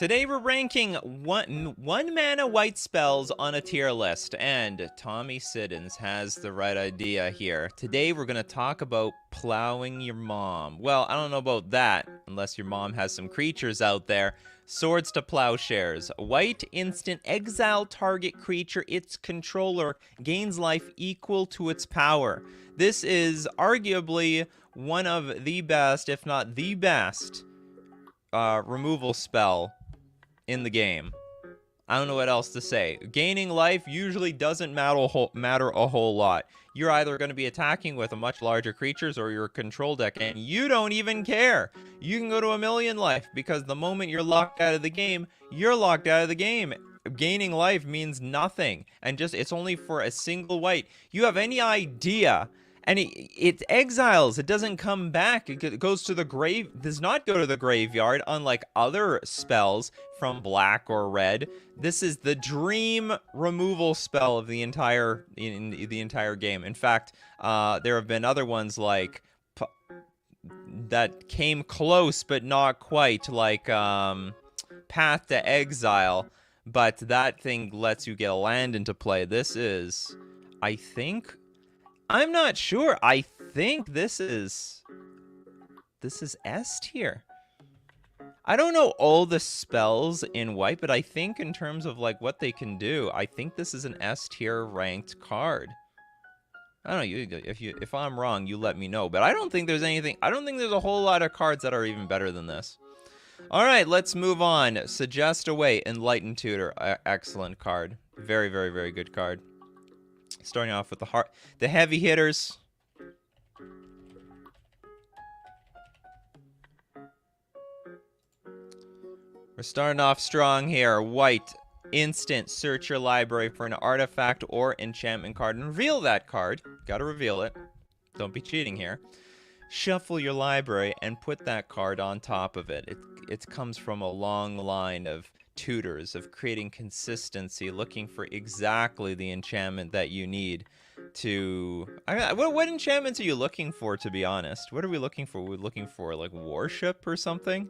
Today we're ranking one mana white spells on a tier list, and Tommy Siddons has the right idea here. Today we're going to talk about plowing your mom. Well, I don't know about that, unless your mom has some creatures out there. Swords to Plowshares. White instant exile target creature its controller gains life equal to its power. This is arguably one of the best, if not the best, removal spell in the game. I don't know what else to say. Gaining life usually doesn't matter a whole lot. You're either going to be attacking with a much larger creatures or your control deck, and you don't even care. You can go to 1,000,000 life, because the moment you're locked out of the game, you're locked out of the game. Gaining life means nothing, and it's only for a single white. You have any idea? And it exiles. It doesn't come back. It goes to the grave. Does not go to the graveyard, unlike other spells from black or red. This is the dream removal spell of the entire game. In fact, there have been other ones like that came close but not quite, like Path to Exile. But that thing lets you get a land into play. This is, I think. I'm not sure. I think this is S tier. I don't know all the spells in white, but I think in terms of like what they can do, I think this is an S tier ranked card. I don't know. If I'm wrong, you let me know. But I don't think there's anything. I don't think there's a whole lot of cards that are even better than this. All right, let's move on. Suggest Away, Enlightened Tutor. Excellent card. Very, very, very good card. Starting off with the heavy hitters. We're starting off strong here. White, instant, search your library for an artifact or enchantment card and reveal that card. Gotta reveal it. Don't be cheating here. Shuffle your library and put that card on top of it. It comes from a long line of tutors, of creating consistency, looking for exactly the enchantment that you need to... what enchantments are you looking for, to be honest? What are we looking for? We're looking for, like, worship or something?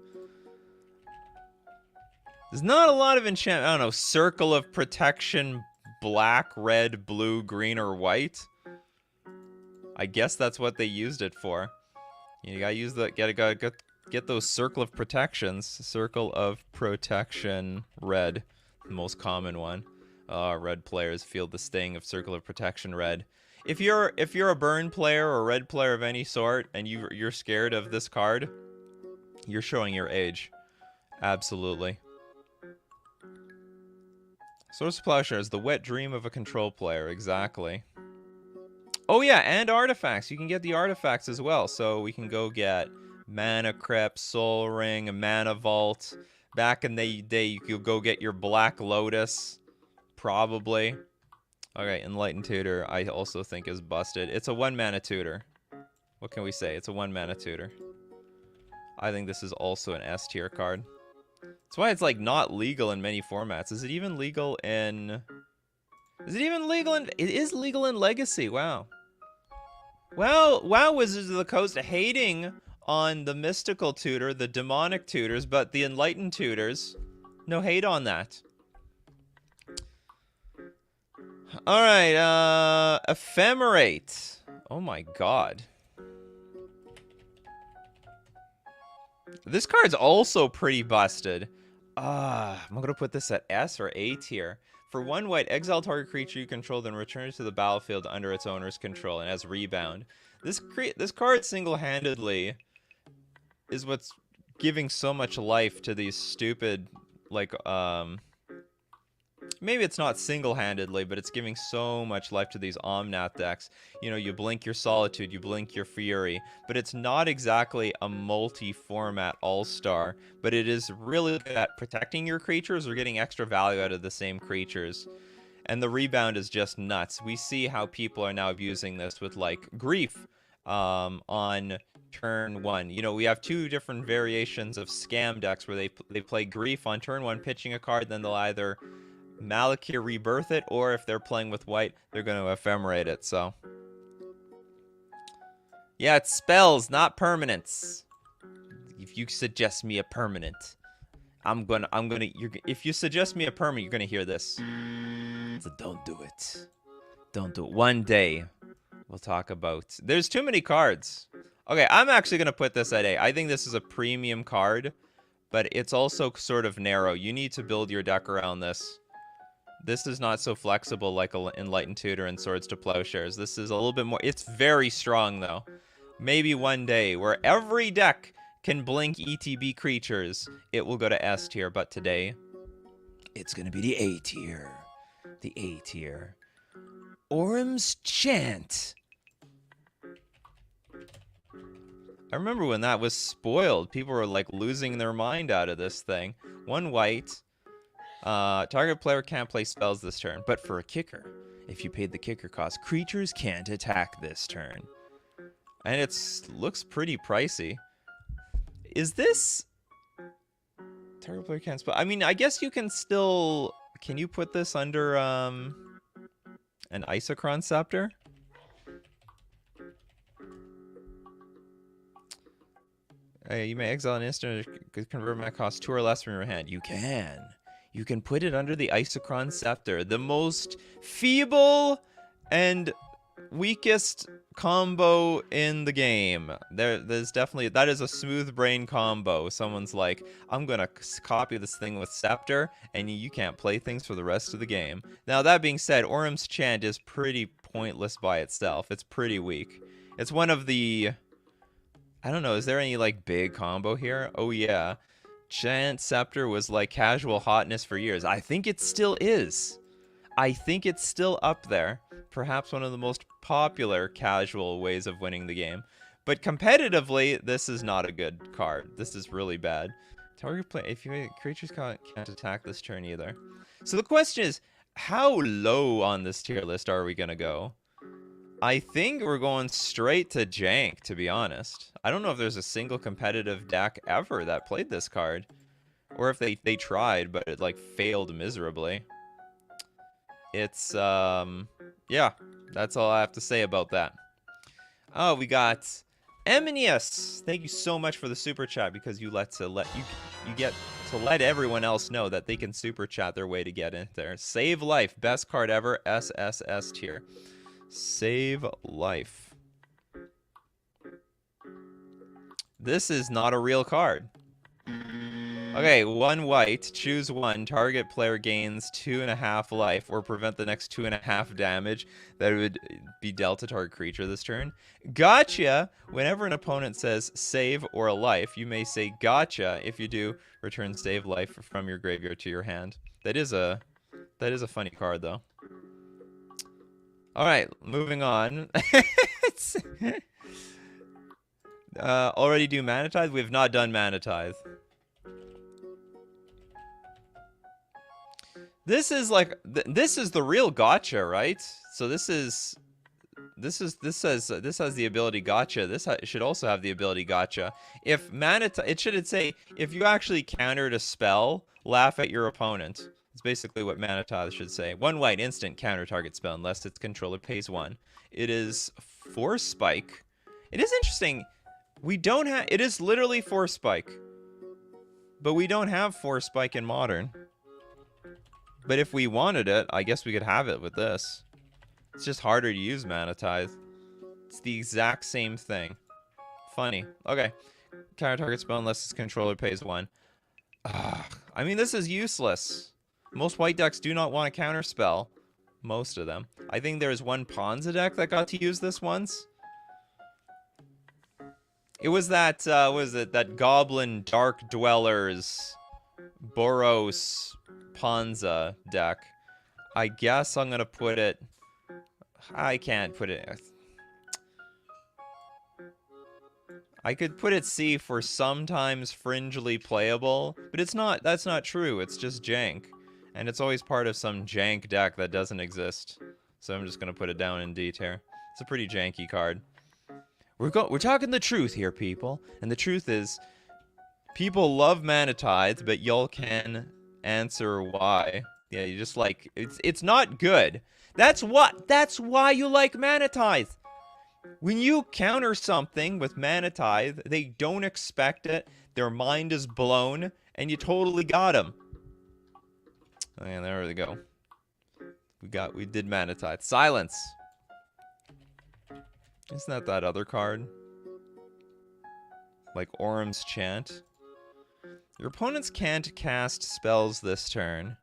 There's not a lot of enchantment. I don't know, Circle of Protection, black, red, blue, green, or white? I guess that's what they used it for. You gotta use the... Gotta get those Circle of Protections. Circle of Protection red. The most common one. Red players feel the sting of Circle of Protection red. If you're a burn player or a red player of any sort and you're scared of this card, you're showing your age. Absolutely. Source of Plowshares, the wet dream of a control player. Exactly. Oh yeah, and artifacts. You can get the artifacts as well. So we can go get Mana Crypt, Soul Ring, a Mana Vault. Back in the day, you could go get your Black Lotus. Probably. Okay, Enlightened Tutor, I also think is busted. It's a 1-mana tutor. What can we say? It's a 1-mana tutor. I think this is also an S tier card. That's why it's like not legal in many formats. Is it even legal in... Is it even legal in... It is legal in Legacy, wow. Well, wow, Wizards of the Coast hating on the mystical tutor, the demonic tutors, but the enlightened tutors, no hate on that. Alright, Ephemerate. Oh my god. This card's also pretty busted. I'm gonna put this at S or A tier. For 1 white, exile target creature you control, then return it to the battlefield under its owner's control and has rebound. This card single-handedly is what's giving so much life to these stupid, like, maybe it's not single-handedly, but it's giving so much life to these Omnath decks. You know, you blink your Solitude, you blink your Fury, but it's not exactly a multi-format all-star, but it is really good at protecting your creatures or getting extra value out of the same creatures. And the rebound is just nuts. We see how people are now abusing this with, like, Grief on turn 1. You know, we have 2 different variations of scam decks where they play Grief on turn 1, pitching a card, then they'll either Malakir Rebirth it, or if they're playing with white, they're going to Ephemerate it, so. Yeah, it's spells, not permanents. If you suggest me a permanent, if you suggest me a perma, you're gonna hear this. So don't do it. Don't do it. One day, we'll talk about... There's too many cards. Okay, I'm actually gonna put this at A. I think this is a premium card, but it's also sort of narrow. You need to build your deck around this. This is not so flexible like Enlightened Tutor and Swords to Plowshares. This is a little bit more... It's very strong, though. Maybe one day, where every deck can blink ETB creatures, it will go to S tier. But today, it's going to be the A tier. The A tier. Orim's Chant. I remember when that was spoiled. People were, like, losing their mind out of this thing. 1 white... target player can't play spells this turn, but for a kicker, if you paid the kicker cost, creatures can't attack this turn. And it looks pretty pricey. Is this... Target player can't spell... I mean, I guess you can still... Can you put this under, an Isochron Scepter? You may exile an instant or convert mana cost 2 or less from your hand. You can. You can put it under the Isochron Scepter, the most feeble and weakest combo in the game. There's definitely... That is a smooth brain combo. Someone's like, I'm gonna copy this thing with Scepter, and you can't play things for the rest of the game. Now, that being said, Orim's Chant is pretty pointless by itself. It's pretty weak. It's one of the... I don't know, is there any, like, big combo here? Oh, yeah. Chant Scepter was like casual hotness for years. I think it still is. I think it's still up there. Perhaps one of the most popular casual ways of winning the game. But competitively, this is not a good card. This is really bad. Target play... If you creatures can't attack this turn either. So the question is, how low on this tier list are we going to go? I think we're going straight to jank, to be honest. I don't know if there's a single competitive deck ever that played this card. Or if they tried, but it, like, failed miserably. It's, yeah. That's all I have to say about that. Oh, we got Eminius. Thank you so much for the super chat, because you get to let everyone else know that they can super chat their way to get in there. Save Life, best card ever, SSS tier. Save Life. This is not a real card. Okay, 1 white, choose 1. Target player gains 2.5 life, or prevent the next 2.5 damage that would be dealt to target creature this turn. Gotcha! Whenever an opponent says save or a life, you may say gotcha. If you do, return save life from your graveyard to your hand. That is a funny card, though. Alright, moving on. Already do Mana Tithe? We have not done Mana Tithe. This is like... this is the real gotcha, right? So this has the ability gotcha. This should also have the ability gotcha. If Mana Tithe... It should say, if you actually countered a spell, laugh at your opponent. It's basically what Mana Tithe should say. 1 white, instant, counter target spell unless its controller pays 1. It is Force Spike. It is interesting. We don't have... It is literally Force Spike. But we don't have Force Spike in Modern. But if we wanted it, I guess we could have it with this. It's just harder to use Mana Tithe. It's the exact same thing. Funny. Okay. Counter target spell unless its controller pays 1. I mean, this is useless. Most white decks do not want a counter spell. Most of them. I think there's one Ponza deck that got to use this once. It was that, what was it? That Goblin Dark Dwellers Boros Ponza deck. I guess I'm gonna put it... I can't put it... I could put it C for sometimes fringely playable, but it's not... That's not true. It's just jank. And it's always part of some jank deck that doesn't exist. So I'm just gonna put it down in D tier. It's a pretty janky card. We're talking the truth here, people. And the truth is, people love Mana Tithe, but y'all can answer why. Yeah, you just like... It's not good. That's why you like Mana Tithe. When you counter something with Mana Tithe, they don't expect it. Their mind is blown, and you totally got him. And there we go. We did Mana Tithe. Silence. Isn't that other card? Like Orim's Chant. Your opponents can't cast spells this turn.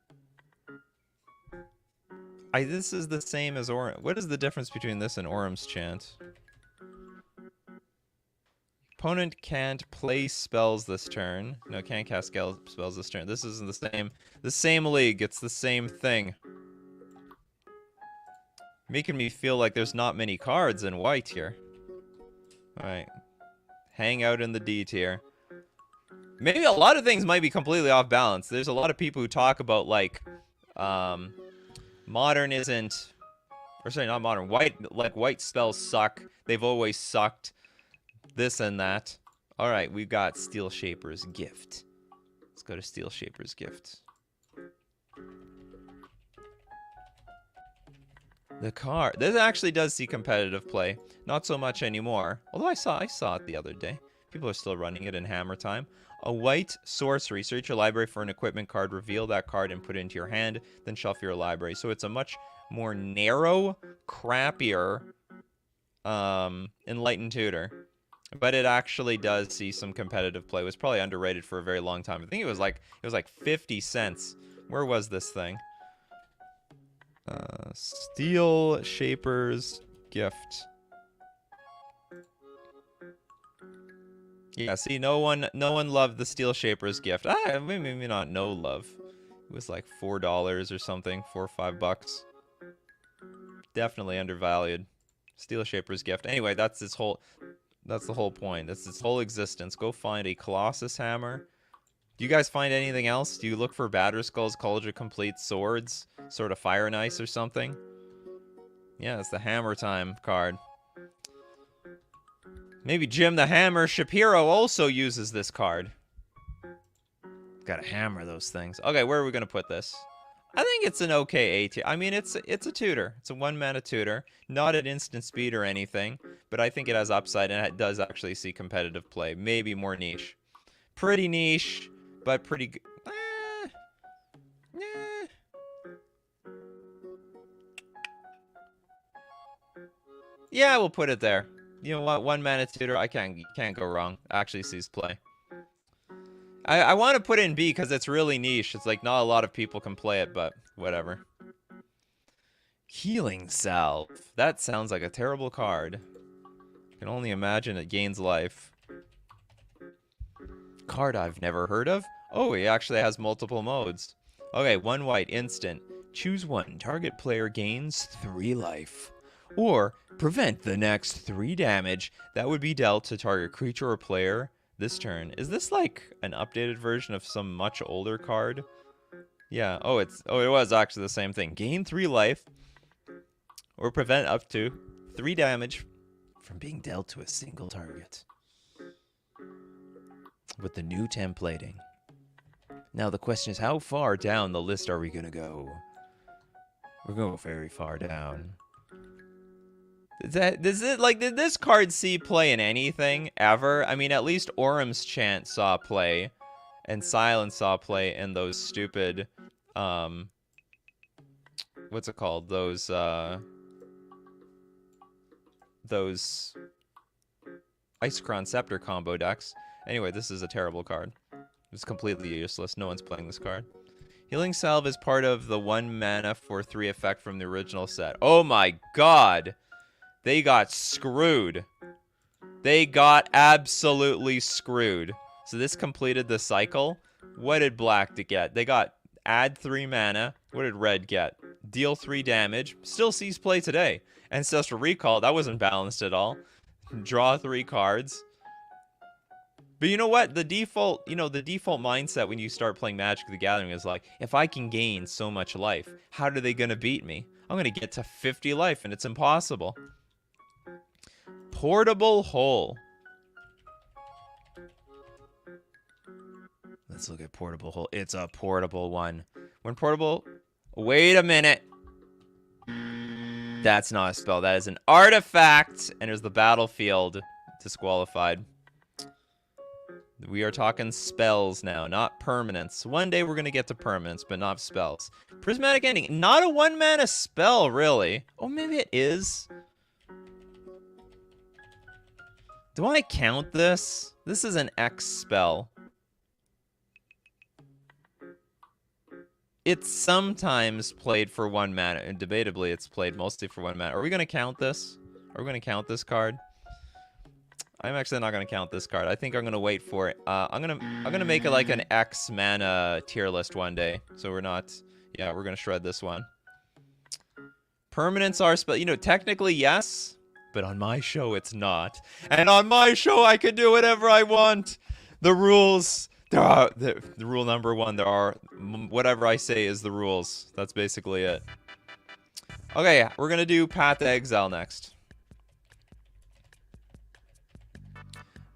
This is the same as Orim. What is the difference between this and Orim's Chant? Opponent can't play spells this turn. No, can't cast spells this turn. This isn't the same league. It's the same thing. Making me feel like there's not many cards in white here. Alright. Hang out in the D tier. Maybe a lot of things might be completely off balance. There's a lot of people who talk about, like, modern isn't... Or sorry, not modern. White spells suck. They've always sucked. This and that. Alright, we've got Steelshaper's Gift. Let's go to Steelshaper's Gift. The card. This actually does see competitive play. Not so much anymore. Although I saw it the other day. People are still running it in Hammer Time. A white sorcery. Search your library for an equipment card. Reveal that card and put it into your hand. Then shuffle your library. So it's a much more narrow, crappier Enlightened Tutor. But it actually does see some competitive play. It was probably underrated for a very long time. I think it was like 50 cents. Where was this thing? Steelshaper's Gift. Yeah, see, no one loved the Steelshaper's Gift. Maybe not no love. It was like $4 or something, $4 or $5. Definitely undervalued. Steelshaper's Gift. Anyway, that's the whole point. That's its whole existence. Go find a Colossus Hammer. Do you guys find anything else? Do you look for Batterskull's College of Complete Swords? Sort of Fire and Ice or something? Yeah, it's the Hammer Time card. Maybe Jim the Hammer Shapiro also uses this card. Gotta hammer those things. Okay, where are we gonna put this? I think it's an okay A tier. I mean, it's a tutor. It's a 1-mana tutor. Not at instant speed or anything, but I think it has upside and it does actually see competitive play. Maybe more niche. Pretty niche, but pretty good. Yeah, we'll put it there. You know what? 1-mana tutor, I can't go wrong. Actually sees play. I want to put it in B because it's really niche. It's like not a lot of people can play it, but whatever. Healing Salve. That sounds like a terrible card. I can only imagine it gains life. Card I've never heard of? Oh, he actually has multiple modes. Okay, 1 white, instant. Choose 1. Target player gains 3 life. Or prevent the next 3 damage that would be dealt to target creature or player this turn. Is this like an updated version of some much older card? Yeah. Oh, it was actually the same thing. Gain 3 life or prevent up to 3 damage from being dealt to a single target. With the new templating. Now the question is, how far down the list are we gonna go? We're going very far down. Did this card see play in anything ever? I mean, at least Orim's Chant saw play, and Silence saw play in those stupid, what's it called? Those Icecrown Scepter combo decks. Anyway, this is a terrible card. It's completely useless. No one's playing this card. Healing Salve is part of the 1 mana for 3 effect from the original set. Oh my god! They got screwed. They got absolutely screwed. So this completed the cycle. What did black get? They got add 3 mana. What did red get? Deal 3 damage. Still sees play today. Ancestral Recall, that wasn't balanced at all. Draw 3 cards. But you know what? The default mindset when you start playing Magic the Gathering is like, if I can gain so much life, how are they going to beat me? I'm going to get to 50 life, and it's impossible. Portable Hole. Let's look at Portable Hole. It's a portable one. When portable... Wait a minute. That's not a spell. That is an artifact. Enters the battlefield. Disqualified. We are talking spells now, not permanents. One day we're going to get to permanents, but not spells. Prismatic Ending, not a 1-mana spell, really. Oh, maybe it is. Do I count this? This is an X spell. It's sometimes played for 1 mana, and debatably it's played mostly for 1 mana. Are we going to count this? Are we going to count this card? I'm actually not going to count this card. I think I'm going to wait for it. I'm gonna make it like an X mana tier list one day. So we're not... Yeah, we're going to shred this one. Permanents are spell... You know, technically, yes. But on my show, it's not. And on my show, I can do whatever I want. The rules... There are... The rule number 1, there are... Whatever I say is the rules. That's basically it. Okay, we're going to do Path to Exile next.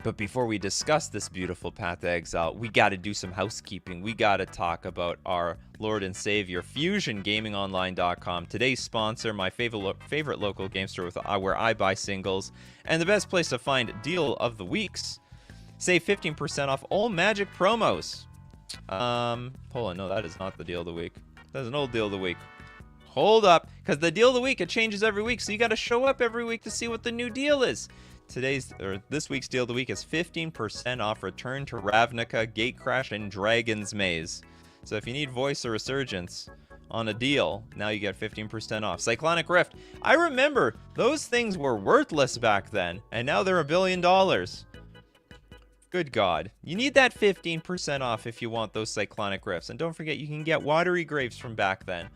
But before we discuss this beautiful Path to Exile, we got to do some housekeeping. We got to talk about our Lord and Savior, FusionGamingOnline.com. Today's sponsor, my favorite local game store where I buy singles, and the best place to find Deal of the Weeks. Save 15% off all Magic promos. Hold on, no, that is not the Deal of the Week. That's an old Deal of the Week. Hold up, because the Deal of the Week, it changes every week, so you got to show up every week to see what the new deal is. This week's Deal of the Week is 15% off Return to Ravnica, Gatecrash, and Dragon's Maze. So if you need Voice or Resurgence on a deal, now you get 15% off. Cyclonic Rift. I remember those things were worthless back then, and now they're $1 billion. Good God. You need that 15% off if you want those Cyclonic Rifts. And don't forget, you can get Watery Graves from back then.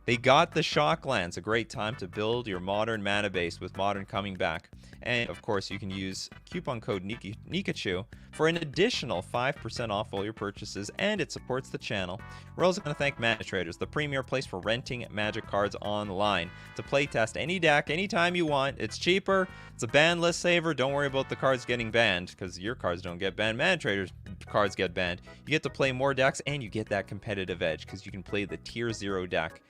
They got the Shocklands, a great time to build your Modern mana base with Modern coming back. And, of course, you can use coupon code Nikachu for an additional 5% off all your purchases, and it supports the channel. We're also going to thank Mana Traders, the premier place for renting Magic cards online. To playtest any deck anytime you want. It's cheaper. It's a ban list saver. Don't worry about the cards getting banned, because your cards don't get banned. Mana Traders cards get banned. You get to play more decks, and you get that competitive edge, because you can play the Tier 0 deck.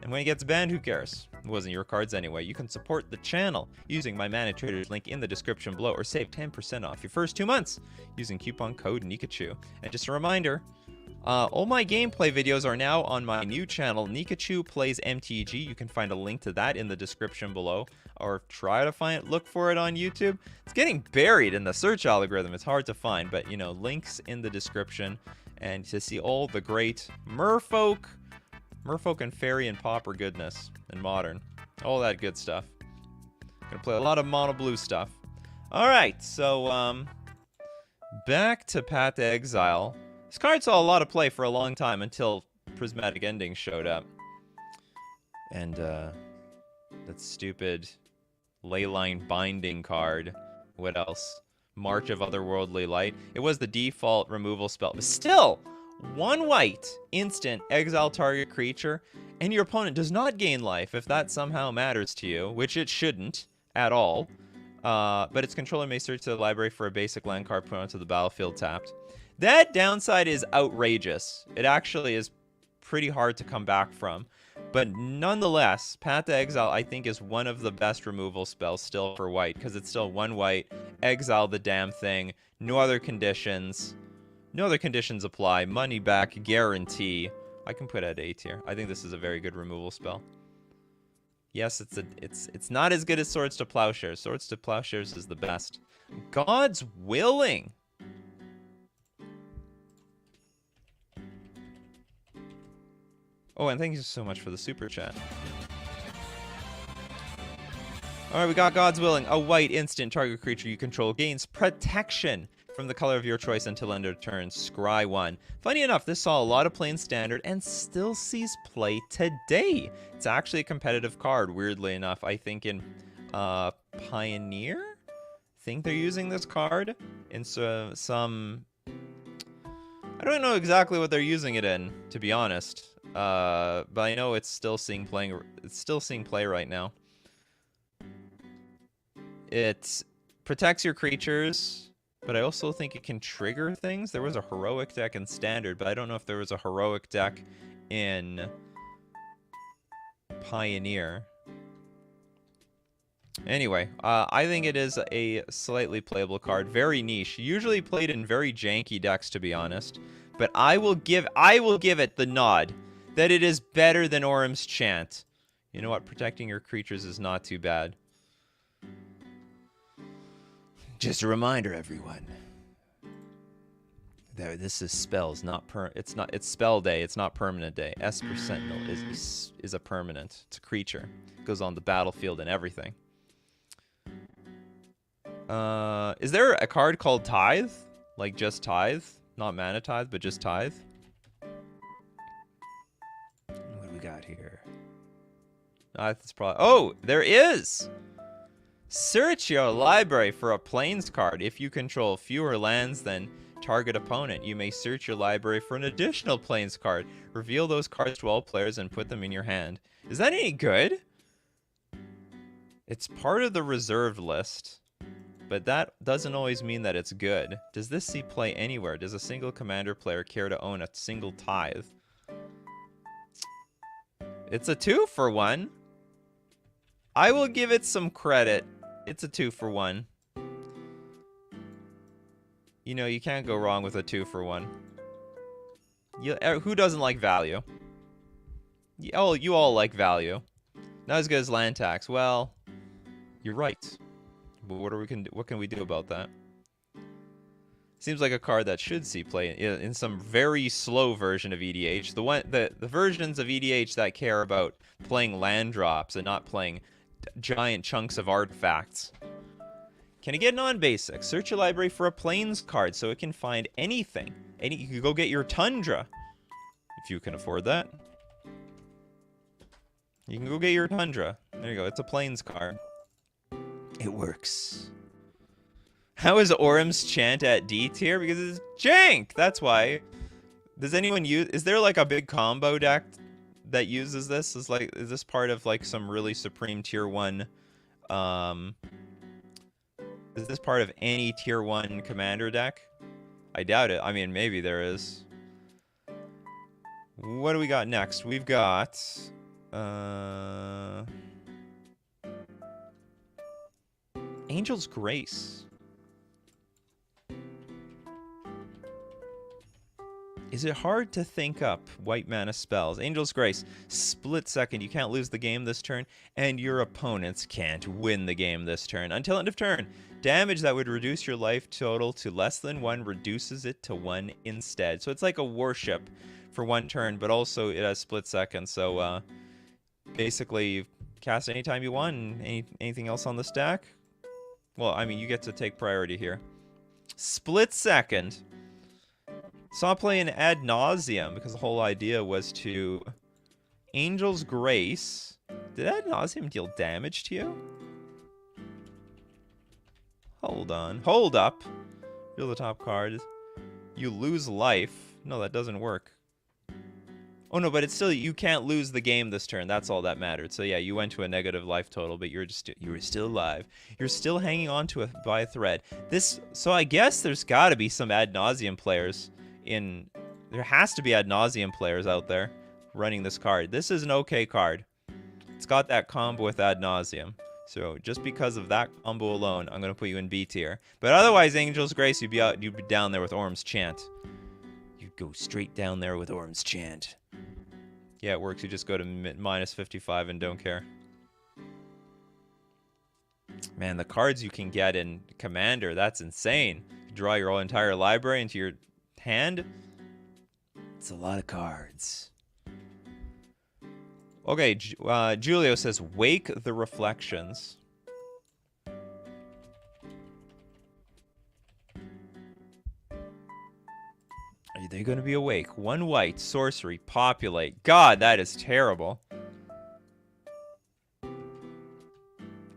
And when it gets banned, who cares? It wasn't your cards anyway. You can support the channel using my Mana Traders link in the description below, or save 10% off your first 2 months using coupon code Nikachu. And just a reminder, all my gameplay videos are now on my new channel, Nikachu Plays MTG. You can find a link to that in the description below, or try to look for it on YouTube. It's getting buried in the search algorithm. It's hard to find, but you know, links in the description, and to see all the great Merfolk and Fairy and Pauper goodness, and Modern. All that good stuff. Gonna play a lot of mono blue stuff. Alright, so, back to Path to Exile. This card saw a lot of play for a long time until Prismatic Ending showed up. And, that stupid Leyline Binding card. What else? March of Otherworldly Light. It was the default removal spell, but still! 1 white, instant, exile target creature, and your opponent does not gain life if that somehow matters to you, which it shouldn't at all. But its controller may search the library for a basic land card put onto the battlefield tapped. That downside is outrageous. It actually is pretty hard to come back from. But nonetheless, Path to Exile, I think, is one of the best removal spells still for white, because it's still 1 white, exile the damn thing, no other conditions. No other conditions apply. Money back guarantee. I can put it at A tier. I think this is a very good removal spell. Yes, it's not as good as Swords to Plowshares. Swords to Plowshares is the best. God's Willing. Oh, and thank you so much for the super chat. Alright, we got God's Willing. A white instant target creature you control gains protection from the color of your choice until end of turn. Scry 1. Funny enough, this saw a lot of play in Standard and still sees play today. It's actually a competitive card, weirdly enough. I think in Pioneer? I think they're using this card in some... I don't know exactly what they're using it in, to be honest. But I know it's still seeing play right now. It protects your creatures, but I also think it can trigger things. There was a heroic deck in Standard, but I don't know if there was a heroic deck in Pioneer. Anyway, I think it is a slightly playable card. Very niche. Usually played in very janky decks, to be honest. But I will give it the nod that it is better than Orim's Chant. You know what? Protecting your creatures is not too bad. Just a reminder, everyone. There, this is spells, not it's spell day, it's not permanent day. Esper Sentinel is a permanent. It's a creature. It goes on the battlefield and everything. Is there a card called Tithe? Like just Tithe? Not Mana Tithe, but just Tithe? What do we got here? That's probably... Oh, there is! Search your library for a Plains card. If you control fewer lands than target opponent, you may search your library for an additional Plains card. Reveal those cards to all players and put them in your hand. Is that any good? It's part of the reserved list, but that doesn't always mean that it's good. Does this see play anywhere? Does a single commander player care to own a single Tithe? It's a 2-for-1. I will give it some credit. It's a 2-for-1. You know, you can't go wrong with a 2-for-1. Who doesn't like value? You all like value. Not as good as land tax. Well, you're right. But what can we do about that? Seems like a card that should see play in some very slow version of EDH. The versions of EDH that care about playing land drops and not playing giant chunks of artifacts. Can you get non-basic? Search your library for a Plains card so it can find anything. You can go get your Tundra, if you can afford that. You can go get your Tundra. There you go. It's a Plains card. It works. How is Orim's Chant at D tier? Because it's jank. That's why. Does anyone use? Is there like a big combo deck that uses this? Is this part of like some really supreme tier 1? Is this part of any tier 1 commander deck? I doubt it. I mean, maybe there is. What do we got next? We've got... Angel's Grace. Is it hard to think up white mana spells? Angel's Grace. Split second. You can't lose the game this turn, and your opponents can't win the game this turn. Until end of turn. Damage that would reduce your life total to less than 1 reduces it to 1 instead. So it's like a worship for 1 turn, but also it has split second. So basically, cast anytime you want. Anything else on the stack? Well, I mean, you get to take priority here. Split second. Saw play in Ad Nauseam because the whole idea was to... Angel's Grace. Did Ad Nauseam deal damage to you? Hold on. Hold up. Reveal the top card. You lose life. No, that doesn't work. Oh no, but it's still, you can't lose the game this turn. That's all that mattered. So yeah, you went to a negative life total, but you were still alive. You're still hanging on to by a thread. So I guess there's got to be some Ad Nauseam players there has to be Ad Nauseam players out there running this card. This is an okay card. It's got that combo with Ad Nauseam. So just because of that combo alone, I'm gonna put you in B tier. But otherwise, Angel's Grace, you'd be down there with Orim's Chant. You'd go straight down there with Orim's Chant. Yeah, it works. You just go to minus 55 and don't care. Man, the cards you can get in Commander, that's insane. You draw your whole entire library into your hand. It's a lot of cards. Okay, Julio says, Wake the Reflections. Are they going to be awake? 1 white, sorcery, populate. God, that is terrible.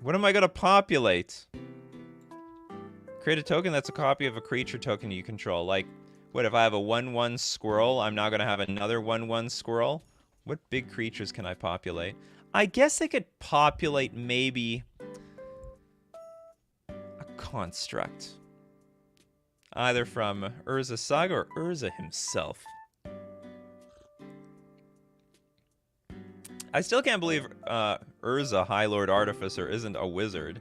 What am I going to populate? Create a token that's a copy of a creature token you control. Like, what if I have a 1/1 squirrel? I'm now going to have another 1/1 squirrel? What big creatures can I populate? I guess I could populate maybe a construct. Either from Urza Saga or Urza himself. I still can't believe Urza, High Lord Artificer, isn't a wizard.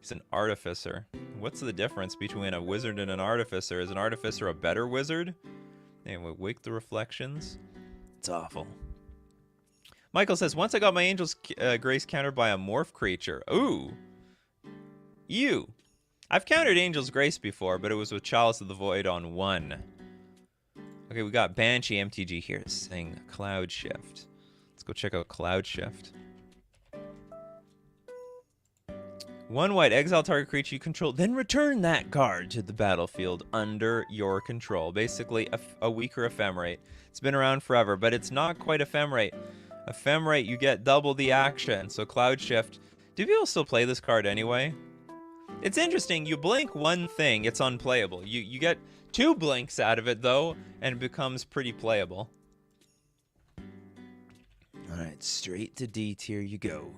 He's an artificer. What's the difference between a wizard and an artificer? Is an artificer a better wizard? Anyway, Wake the Reflections. It's awful. Michael says, once I got my Angel's Grace countered by a morph creature. Ooh. You. I've countered Angel's Grace before, but it was with Chalice of the Void on 1. Okay, we got Banshee MTG here saying Cloud Shift. Let's go check out Cloud Shift. 1 white, exile target creature you control, then return that card to the battlefield under your control. Basically, a weaker Ephemerate. It's been around forever, but it's not quite Ephemerate. Ephemerate, you get double the action. So Cloud Shift. Do people still play this card anyway? It's interesting. You blink one thing, it's unplayable. You get 2 blinks out of it, though, and it becomes pretty playable. Alright, straight to D tier you go.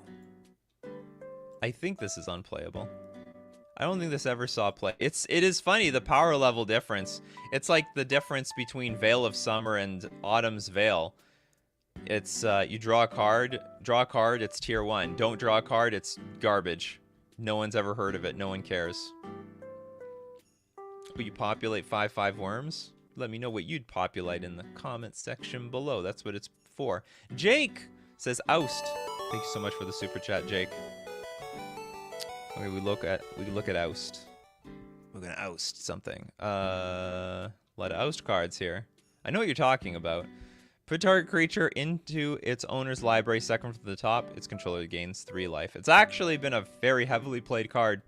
I think this is unplayable. I don't think this ever saw play. It is funny, the power level difference. It's like the difference between Veil of Summer and Autumn's Veil. It's, you draw a card, it's tier 1. Don't draw a card, it's garbage. No one's ever heard of it, no one cares. Will you populate 5/5 worms? Let me know what you'd populate in the comment section below. That's what it's for. Jake says Oust. Thank you so much for the super chat, Jake. Okay, we look at Oust. We're gonna oust something. A lot of Oust cards here. I know what you're talking about. Put target creature into its owner's library, second from the top. Its controller gains 3 life. It's actually been a very heavily played card.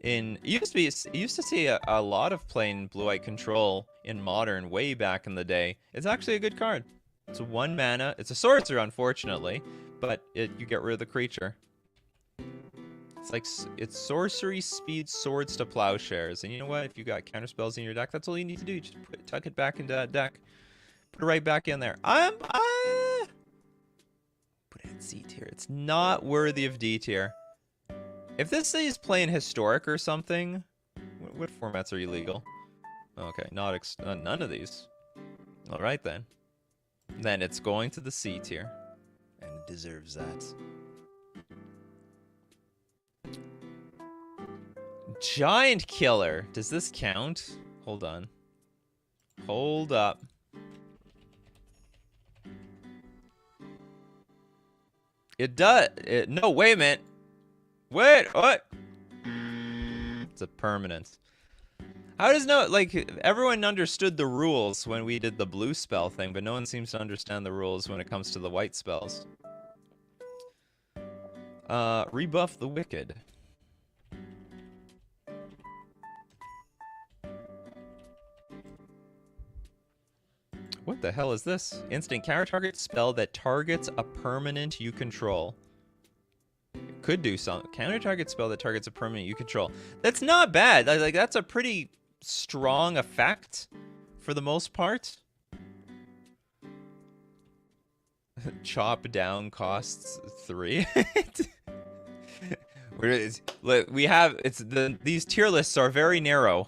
You used to see a lot of playing blue-white control in Modern way back in the day. It's actually a good card. It's a 1 mana. It's a sorcerer, unfortunately, but you get rid of the creature. It's sorcery speed swords to plowshares, and you know what? If you got counter spells in your deck, that's all you need to do. Just tuck it back into that deck. Put it right back in there. Put it in C tier. It's not worthy of D tier. If this is playing historic or something, what formats are illegal? Okay, none of these. All right then. Then it's going to the C tier, and it deserves that. Giant Killer. Does this count? Hold on. Hold up. It does. No, wait a minute. Wait, what? It's a permanent. How does everyone understood the rules when we did the blue spell thing, but no one seems to understand the rules when it comes to the white spells. Rebuff the Wicked. What the hell is this? Instant counter target spell that targets a permanent you control. It could do something. Counter target spell that targets a permanent you control. That's not bad. Like that's a pretty strong effect for the most part. Chop down costs 3. These tier lists are very narrow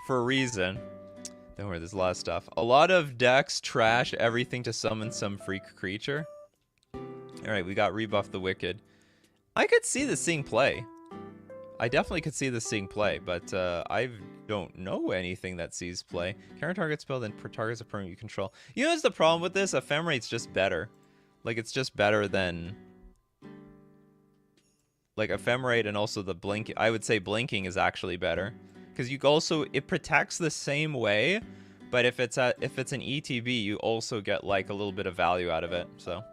for a reason. Don't worry, there's a lot of stuff. A lot of decks trash everything to summon some freak creature. Alright, we got Rebuff the Wicked. I could see this seeing play. I definitely could see this seeing play, but I don't know anything that sees play. Counter target spell, then targets a permanent you control. You know what's the problem with this? Ephemerate's just better. Like, it's just better than... Like, Ephemerate and also the blink. I would say blinking is actually better. Because you also, it protects the same way, but if it's an ETB, you also get like a little bit of value out of it. So,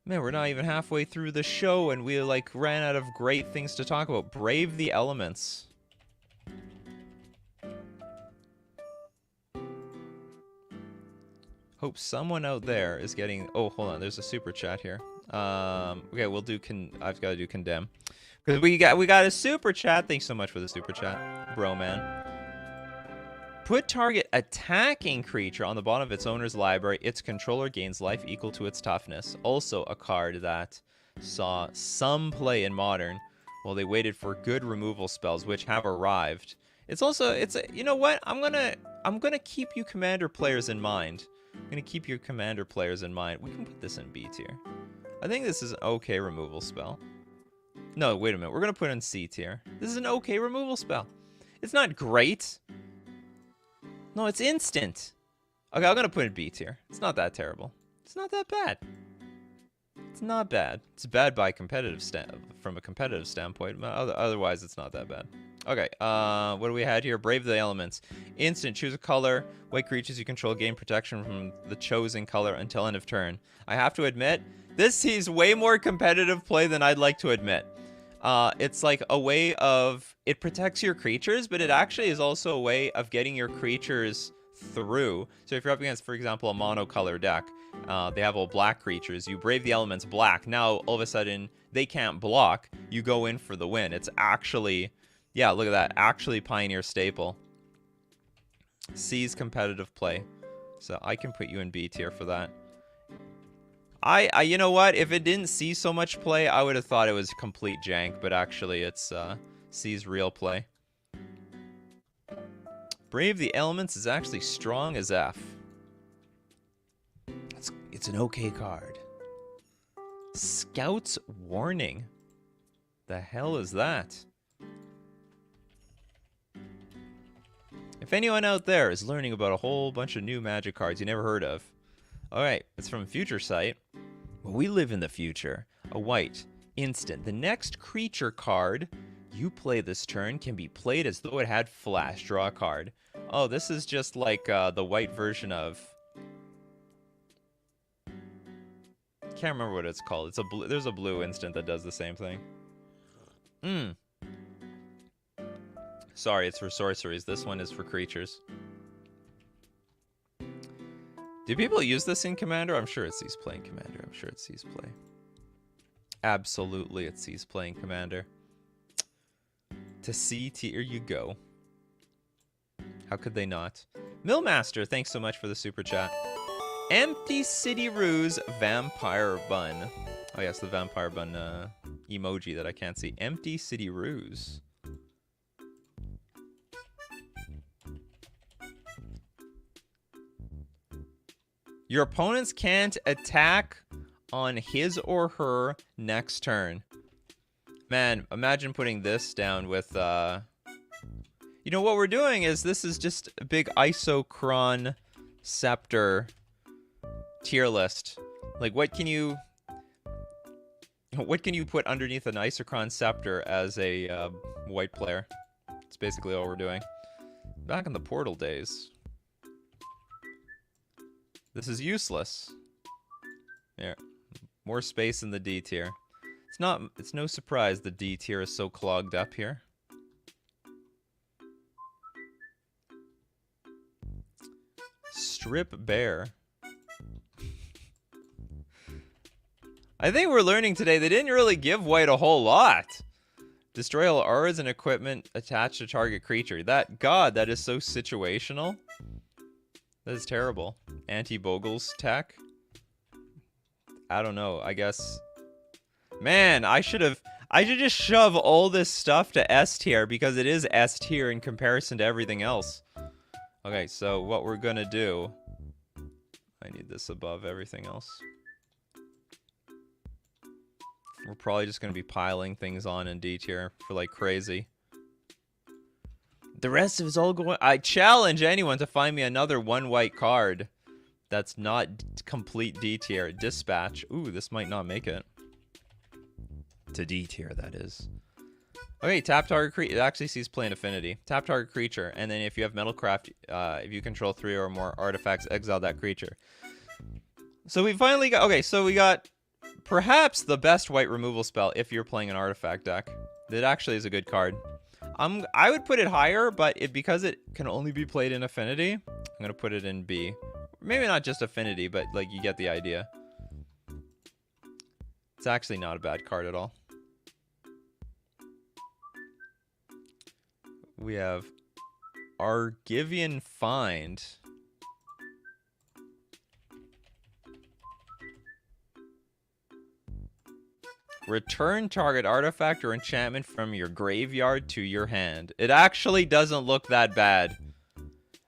man, we're not even halfway through the show, and we like ran out of great things to talk about. Brave the Elements. Hope someone out there is getting. Oh, hold on. There's a super chat here. Okay, we'll do. I've got to do condemn. Because we got a super chat. Thanks so much for the super chat, bro, man. Put target attacking creature on the bottom of its owner's library. Its controller gains life equal to its toughness. Also a card that saw some play in Modern while they waited for good removal spells, which have arrived. You know what? I'm gonna keep you Commander players in mind. I'm gonna keep your commander players in mind. We can put this in B tier. I think this is an okay removal spell. No, wait a minute. We're gonna put it in C tier. This is an okay removal spell. It's not great. No, it's instant. Okay, I'm gonna put it in B tier. It's not that terrible. It's not that bad. It's not bad. It's bad by from a competitive standpoint, but otherwise it's not that bad. Okay, what do we had here? Brave the Elements. Instant, choose a color. White creatures you control gain protection from the chosen color until end of turn. I have to admit, this sees way more competitive play than I'd like to admit. It's like a way of, it protects your creatures, but it actually is also a way of getting your creatures through. So if you're up against, for example, a monocolor deck, they have all black creatures, you Brave the Elements black. Now, all of a sudden, they can't block. You go in for the win. It's actually, yeah, look at that. Actually Pioneer staple. Sees competitive play. So I can put you in B tier for that. You know what? If it didn't see so much play, I would have thought it was complete jank, but actually it's sees real play. Brave the Elements is actually strong as F. It's an okay card. Scout's Warning. The hell is that? If anyone out there is learning about a whole bunch of new Magic cards you never heard of, alright, it's from Future Sight. Well, we live in the future. A white, instant. The next creature card you play this turn can be played as though it had flash. Draw a card. Oh, this is just like the white version of... Can't remember what it's called. It's a blue. There's a blue instant that does the same thing. Sorry, it's for sorceries. This one is for creatures. Do people use this in Commander? I'm sure it sees play in Commander. I'm sure it sees play. Absolutely, it sees play in Commander. To C tier you go. How could they not? Millmaster, thanks so much for the super chat. Empty City Ruse Vampire Bun. Oh yes, the Vampire Bun emoji that I can't see. Empty City Ruse. Your opponents can't attack on his or her next turn. Man, imagine putting this down with, You know, what we're doing is, this is just a big Isochron Scepter tier list. Like, what can you put underneath an Isochron Scepter as a white player? It's basically all we're doing. Back in the Portal days. This is useless. Here, more space in the D tier. It's no surprise the D tier is so clogged up here. Strip Bear. I think we're learning today they didn't really give white a whole lot. Destroy all auras and equipment attached to target creature. That is so situational. That is terrible. Anti-Bogle's tech. I don't know. I guess. Man, I should just shove all this stuff to S tier because it is S tier in comparison to everything else. Okay, so what we're gonna do. I need this above everything else. We're probably just gonna be piling things on in D tier for like crazy. The rest of it's all going... I challenge anyone to find me another one white card that's not complete D tier. Dispatch. Ooh, this might not make it. To D tier, that is. Okay, tap target creature. It actually sees play in Affinity. Tap target creature, and then if you have Metalcraft, if you control 3 or more artifacts, exile that creature. So we finally got... Okay, so we got perhaps the best white removal spell if you're playing an artifact deck. That actually is a good card. I would put it higher, but because it can only be played in Affinity, I'm going to put it in B. Maybe not just Affinity, but like you get the idea. It's actually not a bad card at all. We have Argivian Find. Return target artifact or enchantment from your graveyard to your hand. It actually doesn't look that bad.